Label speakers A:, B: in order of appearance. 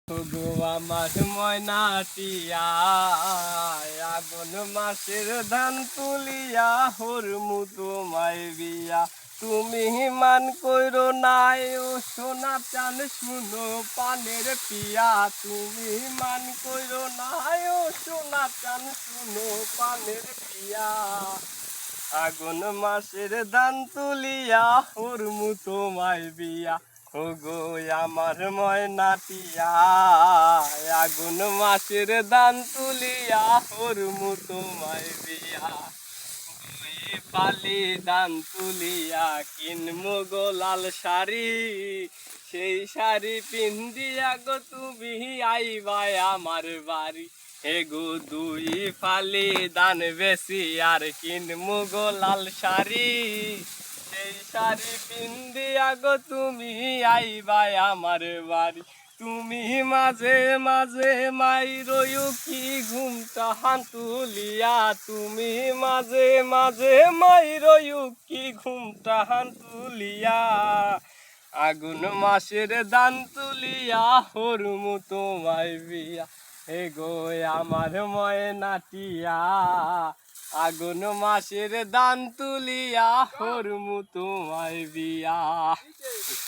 A: গো আমার ময়নাটিয়া আগুন মাসের ধান তুলিয়া হরমু তোমায় বিয়া তুমি মান কইরো নাই ও সোনা চান শুনো পানের পিয়া তুমি মান কইরো নাই ও সোনা চান শুনো পানের পিয়া আগুন মাসের ধান তুলিয়া হরমু তোমায় বিয়া ও গো আমার ময়নাটিয়া আগুন মাসের ধান তুলিয়া হরমু তোমায় বিয়া ওই পালি ধান তুলিয়া কিনমু গো লাল শাড়ি সেই শাড়ি পিন্দিয়া গো তুমি আইবাই আমার বাড়ি হে গো দুই ফালি দান বেশি আর কিনমু গো লাল শাড়ি সেই শাড়ি পিন্দিয়া গো তুমি আইবাই আমার বাড়ি তুমি মাঝে মাঝে মাইরো কি ঘুমটা তুলিয়া তুমি মাঝে মাঝে মাইরো কি ঘুমটা তুলিয়া আগুন মাসের দান তুলিয়া হরমু তোমায় বিয়া হে গো আমার ময়নাটিয়া আগুন মাসের দান তুলিয়া হরমু তোমায় বিয়া।